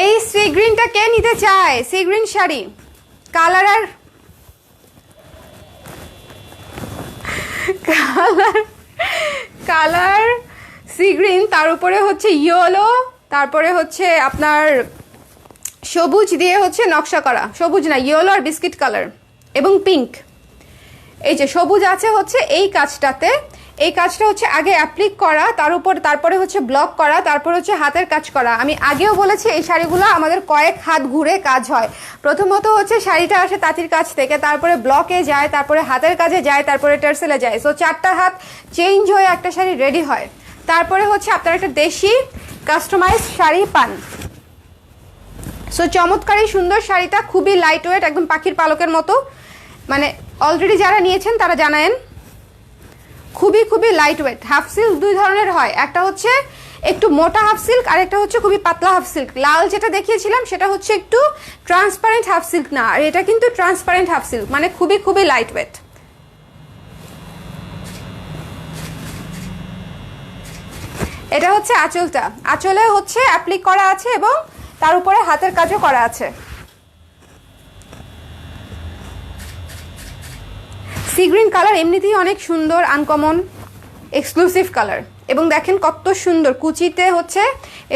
Speaker 1: এই সি গ্রিনটা কে নিতে চায়? সি গ্রিন শাড়ি, কালার আর কালার সি গ্রিন, তার উপরে হচ্ছে ইয়েলো, তারপরে হচ্ছে আপনার সবুজ দিয়ে হচ্ছে নকশা করা, সবুজ না ইয়েলো আর বিস্কিট কালার এবং পিঙ্ক। এই যে সবুজ আছে হচ্ছে এই কাজটাতে, এই কাজটা হচ্ছে আগে অ্যাপ্লিক করা, তারপরে হচ্ছে ব্লক করা, তারপর হচ্ছে হাতের কাজ করা। আমি আগেও বলেছি এই শাড়িগুলো আমাদের কয়েক হাত ঘুরে কাজ হয়। প্রথমত হচ্ছে শাড়িটা আসে তাঁতির কাছ থেকে, তারপরে ব্লকে যায়, তারপরে হাতের কাজে যায়, তারপরে টার্সেলে যায়। সো 4টা হাত চেঞ্জ হয়ে একটা শাড়ি রেডি হয়। তারপরে হচ্ছে আপনারা একটা দেশি কাস্টমাইজ শাড়ি পান। সো চমৎকার এই সুন্দর শাড়িটা, খুবই লাইট ওয়েট, একদম পাখির পালকের মতো। মানে অলরেডি যারা নিয়েছেন তারা জানেন খুবই খুবই লাইট ওয়েট। হাফ সিল্ক 2 ধরনের হয়, একটা হচ্ছে একটু মোটা হাফ সিল্ক আর একটা হচ্ছে খুবই পাতলা হাফ সিল্ক। লাল যেটা দেখিয়েছিলাম সেটা হচ্ছে একটু ট্রান্সপারেন্ট হাফ সিল্ক না, আর এটা কিন্তু ট্রান্সপারেন্ট হাফ সিল্ক, মানে খুবই খুবই লাইট ওয়েট। এটা হচ্ছে আঁচলটা, আঁচলে হচ্ছে অ্যাপ্লিক করা আছে এবং তার উপরে হাতের কাজও করা আছে। সি গ্রিন কালার এমনিতেই অনেক সুন্দর, আনকমন, এক্সক্লুসিভ কালার। এবং দেখেন কত সুন্দর কুচিতে হচ্ছে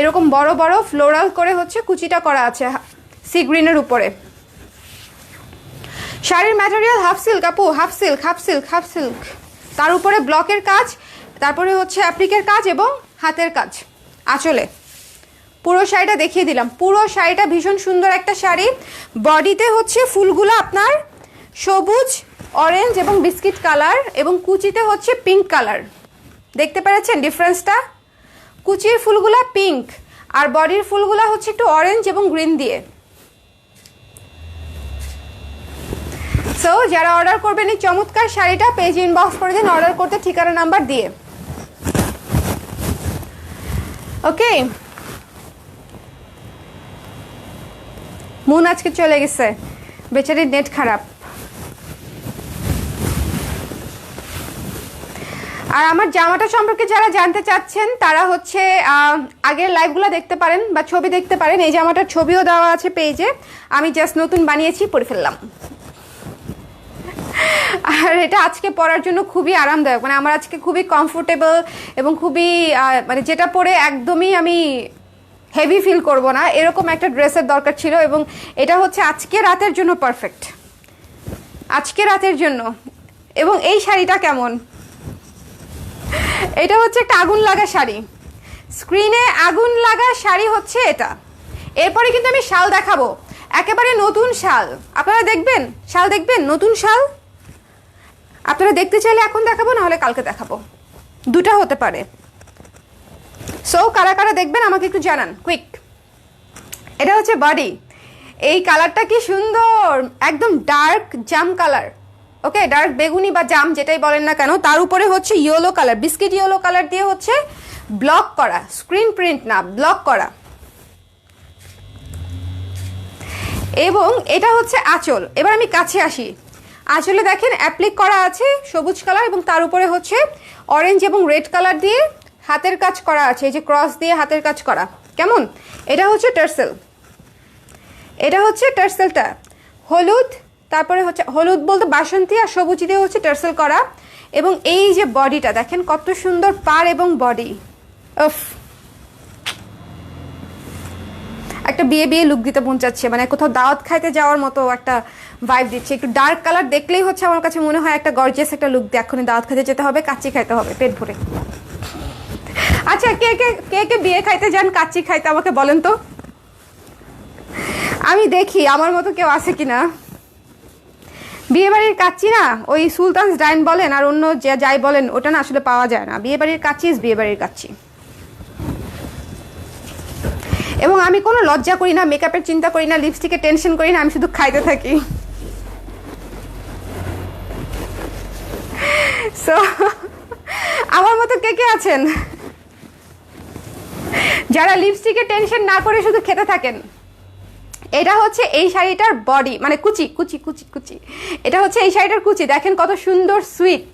Speaker 1: এরকম বড় বড় ফ্লোরাল করে হচ্ছে কুচিটা করা আছে সি গ্রিনের উপরে। শাড়ির ম্যাটেরিয়াল হাফ সিল্ক আপু, half silk, half silk, half silk. তার উপরে ব্লকের কাজ, তারপরে হচ্ছে অ্যাপ্লিকের কাজ এবং হাতের কাজ আঁচলে। পুরো শাড়িটা দেখিয়ে দিলাম। পুরো শাড়িটা ভীষণ সুন্দর একটা শাড়ি। বডিতে হচ্ছে ফুলগুলো আপনার সবুজ, অরেঞ্জ এবং বিস্কিট কালার, এবং কুচিতে হচ্ছে পিঙ্ক কালার। দেখতে পেরেছেন ডিফারেন্সটা? কুচির ফুলগুলা পিঙ্ক আর বডির ফুলগুলা হচ্ছে একটু অরেঞ্জ এবং গ্রিন দিয়ে। সো যারা অর্ডার করবেন এই চমৎকার শাড়িটা, পেজ ইনবক্স করে দিন অর্ডার করতে ঠিকানা নাম্বার দিয়ে। ওকে, মুন আজকে চলে গেছে, বেচারির নেট খারাপ। আর আমার জামাটা সম্পর্কে যারা জানতে চাচ্ছেন তারা হচ্ছে আগের লাইভগুলো দেখতে পারেন বা ছবি দেখতে পারেন। এই জামাটার ছবিও দেওয়া আছে পেজে, আমি জাস্ট নতুন বানিয়েছি, পরে ফেললাম। আর এটা আজকে পরার জন্য খুবই আরামদায়ক, মানে আমার আজকে খুবই কমফোর্টেবল এবং খুবই মানে যেটা পরে একদমই আমি হেভি ফিল করব না, এরকম একটা ড্রেসের দরকার ছিল। এবং এটা হচ্ছে আজকে রাতের জন্য পারফেক্ট, আজকে রাতের জন্য। এবং এই শাড়িটা কেমন? এটা হচ্ছে একটা আগুন লাগা শাড়ি, স্ক্রিনে আগুন লাগা শাড়ি হচ্ছে এটা। এরপরে কিন্তু আমি শাল দেখাবো, একেবারে নতুন শাল। আপনারা দেখবেন শাল, দেখবেন নতুন শাল। আপনারা দেখতে চাইলে এখন দেখাবো, নাহলে কালকে দেখাবো, দুটা হতে পারে। সো কারা কারা দেখবেন আমাকে একটু জানান কুইক। এটা হচ্ছে বডি, এই কালারটা কি সুন্দর, একদম ডার্ক জাম কালার। ওকে, ডার্ক বেগুনি বা জাম যেটাই বলেন না কেন, তার উপরে হচ্ছে yellow colour, biscuit yellow colour দিয়ে হচ্ছে ব্লক করা, স্ক্রিন প্রিন্ট না, ব্লক করা। এবং এটা হচ্ছে আঁচল। এবার আমি কাছে আসি, আঁচলে দেখেন অ্যাপ্লিক করা আছে সবুজ কালার এবং তার উপরে হচ্ছে অরেঞ্জ এবং রেড কালার দিয়ে হাতের কাজ করা আছে, এই যে ক্রস দিয়ে হাতের কাজ করা। কেমন? এটা হচ্ছে টার্সেল, এটা হচ্ছে টার্সেলটা হলুদ, তারপরে হচ্ছে হলুদ বলতে বাসন্তী আর সবুজ দিয়ে হচ্ছে টার্সেল করা। এবং এই যে বডিটা দেখেন কত সুন্দর, পার এবং বডি, উফ, একটা বিয়ে বিয়ে লুক দিতে মন চাচ্ছে, মানে কোথাও দাওয়াত খাইতে যাওয়ার মতো একটা ভাইব দিচ্ছে। একটু ডার্ক কালার দেখলেই হচ্ছে আমার কাছে মনে হয় একটা গর্জিয়াস একটা লুক দিয়ে এখনই দাওয়াত খাইতে যেতে হবে, কাচ্চি খাইতে হবে পেট ভরে। আচ্ছা, কে কে কে কে বিয়ে খাইতে যান, কাচ্চি খাইতে আমাকে বলেন তো, আমি দেখি আমার মতো কেউ আছে কিনা। বিয়ে বাড়ির কাচ্চি না, ওই সুলতানস ডাইন বলেন আর অন্য যাই বলেন, ওটা না আসলে পাওয়া যায় না। বিয়ে বাড়ির কাচ্চি ইজ বিয়ে বাড়ির কাচ্চি। এবং আমি কোনো লজ্জা করি না, মেকআপের চিন্তা করি না, লিপস্টিকের টেনশন করি না, আমি শুধু খাইতে থাকি। সো আমার মতো কে কে আছেন যারা লিপস্টিকের টেনশন না করে শুধু খেতে থাকেন? এটা হচ্ছে এই শাড়িটার বডি, মানে কুচি কুচি কুচি কুচি, এটা হচ্ছে এই শাড়িটার কুচি। দেখেন কত সুন্দর সুইট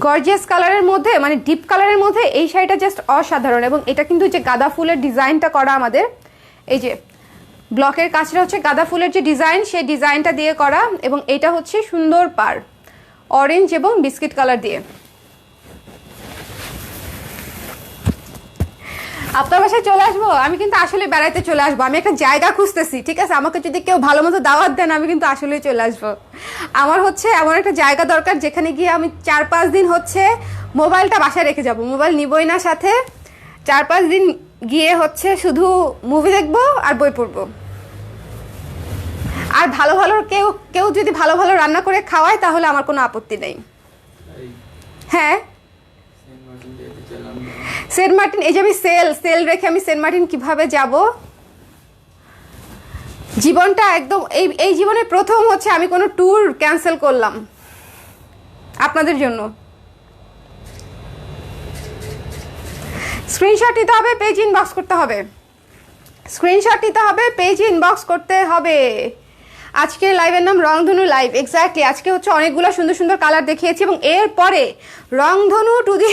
Speaker 1: গর্জিয়াস কালারের মধ্যে, মানে ডিপ কালারের মধ্যে এই শাড়িটা জাস্ট অসাধারণ। এবং এটা কিন্তু যে গাঁদা ফুলের ডিজাইনটা করা, আমাদের এই যে ব্লকের কাজটা হচ্ছে গাঁদা ফুলের যে ডিজাইন, সেই ডিজাইনটা দিয়ে করা। এবং এটা হচ্ছে সুন্দর পার, অরেঞ্জ এবং বিস্কিট কালার দিয়ে। আপনার বাসায় চলে আসবো? আমি কিন্তু আসলে বেড়াইতে চলে আসবো। আমি একটা জায়গা খুঁজতেছি, ঠিক আছে? আমাকে যদি কেউ ভালো মতো দাওয়াত দেন আমি কিন্তু আসলেই চলে আসবো। আমার হচ্ছে এমন একটা জায়গা দরকার যেখানে গিয়ে আমি 4-5 দিন হচ্ছে মোবাইলটা বাসায় রেখে যাব, মোবাইল নিবই না সাথে। 4-5 দিন গিয়ে হচ্ছে শুধু মুভি দেখবো আর বই পড়বো। আর ভালো ভালো কেউ কেউ যদি ভালো ভালো রান্না করে খাওয়ায় তাহলে আমার কোনো আপত্তি নেই। হ্যাঁ, সেন্ট মার্টিন, এই যে আমি সেল রেখে আমি সেন্ট মার্টিন কিভাবে যাব? জীবনটা একদম এই জীবনে প্রথম হচ্ছে আমি কোনো ট্যুর ক্যান্সেল করলাম আপনাদের জন্য। স্ক্রিনশট নিতে হবে, পেজ ইনবক্স করতে হবে। স্ক্রিনশট নিতে হবে, পেজ ইনবক্স করতে হবে। আজকের লাইভের নাম রংধনু লাইভ। এক্স্যাক্টলি, আজকে হচ্ছে অনেকগুলো সুন্দর সুন্দর কালার দেখিয়েছি এবং এরপরে রংধনু টু দি,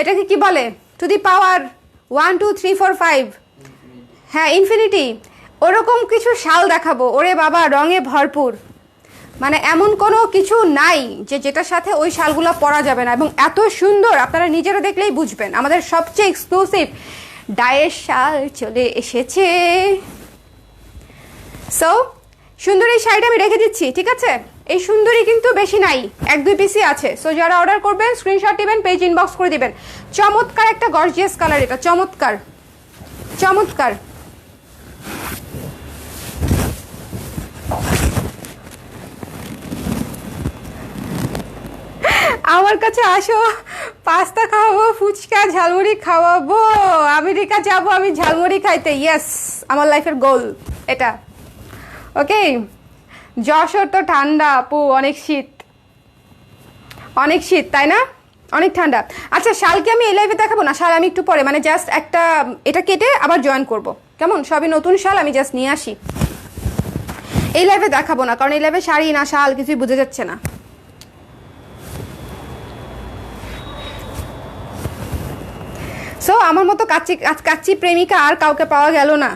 Speaker 1: এটাকে কি বলে, টু দি পাওয়ার 1 2 3 4 5, হ্যাঁ ইনফিনিটি, ওরকম কিছু শাল দেখাবো। ওরে বাবা, রঙে ভরপুর, মানে এমন কোনো কিছু নাই যে যেটার সাথে ওই শালগুলো পরা যাবে না, এবং এত সুন্দর আপনারা নিজেরা দেখলেই বুঝবেন। আমাদের সবচেয়ে এক্সক্লুসিভ ডায়ের শাল চলে এসেছে। সো সুন্দরী শাড়িটা আমি রেখে দিচ্ছি, ঠিক আছে? এই সুন্দরী কিন্তু বেশি নাই, 1-2 পিসই আছে। সো যারা অর্ডার করবেন স্ক্রিনশট দিবেন, পেজ ইনবক্স করে দিবেন। চমৎকার একটা গর্জিয়াস কালার, এটা চমৎকার চমৎকার। আমার কাছে আসো, পাস্তা খাওয়াবো, ফুচকা ঝালমুড়ি খাওয়াবো, আমেরিকা যাব আমি ঝালমুড়ি খাইতে। ইয়েস, আমার লাইফের গোল এটা। ওকে, যশোর তো ঠান্ডা আপু, অনেক শীত, অনেক শীত, তাই না? অনেক ঠান্ডা। আচ্ছা, শালকে আমি এই লাইভে দেখাবো না, শাল আমি একটু পরে, মানে জাস্ট একটা এটা কেটে আবার জয়েন করব, কেমন? সবই নতুন শাল আমি জাস্ট নিয়ে আসি, এই লাইভে দেখাবো না, কারণ এই লাইভে শাড়ি না শাল কিছুই বোঝা যাচ্ছে না। সো আমার মতো কাচ্চি প্রেমিকা আর কাউকে পাওয়া গেল না,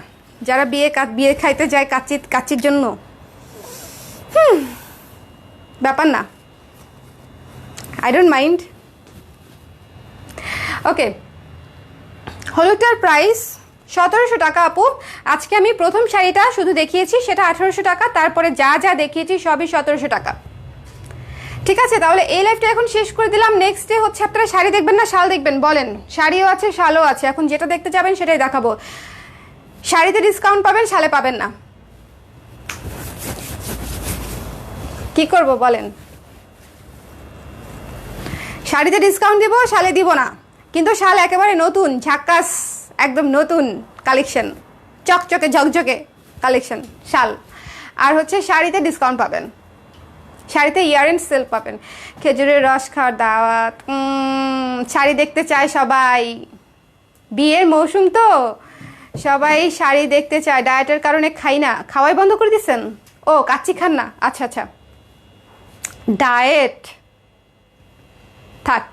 Speaker 1: যারা বিয়ে খাইতে যায় কাচ্চির জন্য। ব্যাপার না, আই ডোন্ট মাইন্ড। ওকে, হলুদটার প্রাইস 1700 টাকা আপু। আজকে আমি প্রথম শাড়িটা শুধু দেখিয়েছি, সেটা 1800 টাকা, তারপরে যা যা দেখিয়েছি সবই 1700 টাকা, ঠিক আছে? তাহলে এই লাইভটা এখন শেষ করে দিলাম। নেক্সট ডে হচ্ছে আপনারা শাড়ি দেখবেন না শাল দেখবেন বলেন? শাড়িও আছে শালও আছে, এখন যেটা দেখতে যাবেন সেটাই দেখাবো। শাড়িতে ডিসকাউন্ট পাবেন, শালে পাবেন না, কি করব বলেন? শাড়িতে ডিসকাউন্ট দিব, শালে দিব না, কিন্তু শাল একেবারে নতুন ঝাক্কাস, একদম নতুন কালেকশন, চকচকে ঝকঝকে কালেকশন শাল। আর হচ্ছে শাড়িতে ডিসকাউন্ট পাবেন, শাড়িতে ইয়াররিং সেল পাবেন, খেজুরের রস খাওয়ার দাওয়াত। শাড়ি দেখতে চায় সবাই, বিয়ের মৌসুম তো, সবাই শাড়ি দেখতে চায়। ডায়েটের কারণে খাই না, খাওয়াই বন্ধ করে দিচ্ছেন? ও, কাচ্চি খান না? আচ্ছা আচ্ছা, ডায়েট থাক,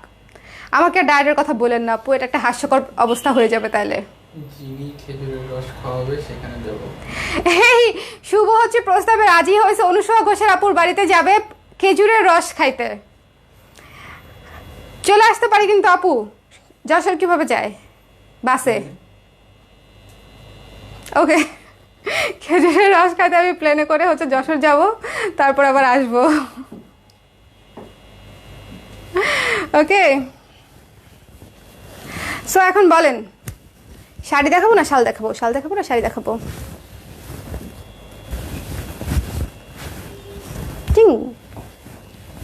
Speaker 1: আমাকে ডায়েটের কথা বলেন না আপু, এটা একটা হাস্যকর অবস্থা হয়ে যাবে তাইলে।
Speaker 2: যিনি খেজুরের রস খাওয়াবে সেখানে যাব।
Speaker 1: এই শুভ হচ্ছে প্রস্তাবে রাজি হয়েছে, অনুসয়া ঘোষের আপুর বাড়িতে যাবে খেজুরের রস খাইতে। চলে আসতে পারি কিন্তু আপু, যশোর কিভাবে যায়? বাসে? ওকে, খেজুরের রস খাইতে আমি প্লেনে করে হচ্ছে যশোর যাব, তারপর আবার আসবো। ওকে, সো এখন বলেন, শাড়ি দেখাবো না শাল দেখাবো? শাল দেখাবো না শাড়ি দেখাবো? টিং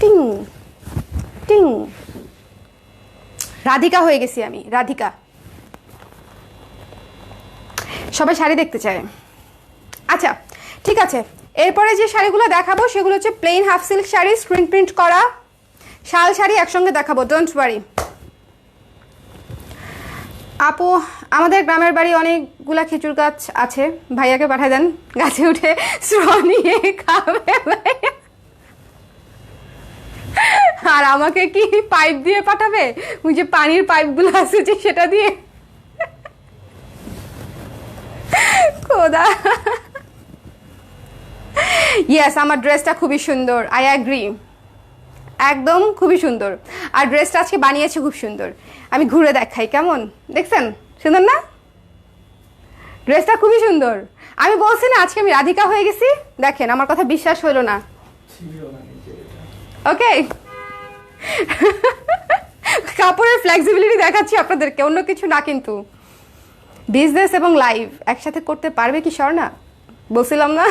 Speaker 1: টিং টিং, রাধিকা হয়ে গেছি আমি, রাধিকা। সবাই শাড়ি দেখতে চায়। আচ্ছা ঠিক আছে, এরপরে যে শাড়িগুলো দেখাবো সেগুলো হচ্ছে plane half silk sari, screen print করা, শাল শাড়ি একসঙ্গে দেখাবো, ডোন্ট ওয়ারি। আপু, আমাদের গ্রামের বাড়ি অনেকগুলা খেজুর গাছ আছে, ভাইয়াকে পাঠায় দেন, গাছে উঠে স্ট্র নিয়ে খাবে ভাইয়া। আর আমাকে কি পাইপ দিয়ে পাঠাবে? ওই যে পানির পাইপগুলো আছে যে সেটা দিয়ে? খোদা। ইয়েস, আমার ড্রেসটা খুবই সুন্দর, আই অ্যাগ্রি, একদম খুবই সুন্দর। আর ড্রেসটা আজকে বানিয়েছে খুব সুন্দর, আমি ঘুরে দেখাই, কেমন দেখছেন? সুন্দর না? ড্রেসটা খুবই সুন্দর। আমি বলছি না আজকে আমি রাধিকা হয়ে গেছি, দেখেন আমার কথা বিশ্বাস হলো না।
Speaker 2: ছিল না নিচে এটা।
Speaker 1: ওকে, কাপড়ের ফ্লেক্সিবিলিটি দেখাচ্ছি আপনাদেরকে, অন্য কিছু না। কিন্তু বিজনেস এবং লাইভ একসাথে করতে পারবে কি স্বর্ণা? বলছিলাম না,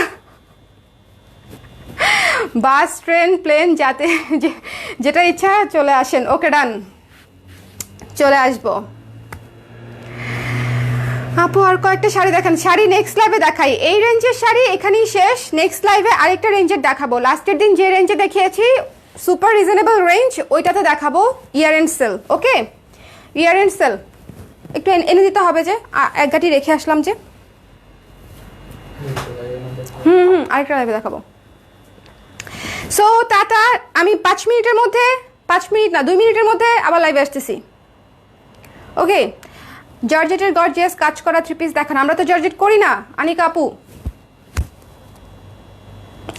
Speaker 1: বাস ট্রেন প্লেন যাতে যেটা ইচ্ছা চলে আসেন। ওকে ডান, চলে আসবো। আপু আর কয়েকটা শাড়ি দেখান। শাড়ি নেক্সট লাইভে দেখাই। এই রেঞ্জের শাড়ি এখানেই শেষ। নেক্সট লাইভে আরেকটা রেঞ্জের দেখাবো। লাস্টের দিন যে রেঞ্জে দেখিয়েছি সুপার রিজনেবল রেঞ্জ, ওইটাতে দেখাবো year end sale. Okay, year end sale একটু এনে দিতে হবে, যে এক গাঁটি রেখে আসলাম যে। আরেকটা লাইভে দেখাবো। সো টাটা, আমি 5 মিনিটের মধ্যে, 5 মিনিট না 2 মিনিটের মধ্যে আবার লাইভে আসতেছি। ওকে, জর্জেটের গর্জিয়াস কাজ করা 3 পিস দেখান। আমরা তো জর্জেট করি না আনিকা আপু,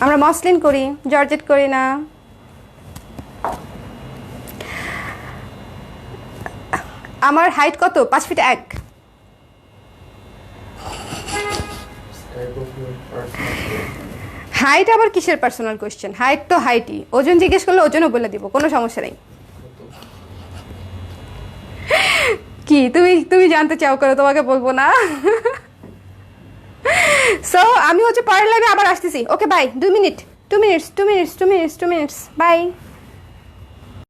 Speaker 1: আমরা মসলিন করি, জর্জেট করি না। আমার হাইট কত? 5 ফিট 1। হাইট আবার কিসের পার্সোনাল কোয়েশ্চেন? হাইট তো হাইটই, ওজন জিজ্ঞেস করলে ওজনও বলে দিব, কোনো সমস্যা নেই। কি তুমি তুমি জানতে চাও করো, তোমাকে বলবো না। সো আমি হচ্ছে পরের লাইভে আবার আসতেছি। Okay bye. 2 minute, 2 minutes, 2 minutes, 2 minutes, 2 minutes, by.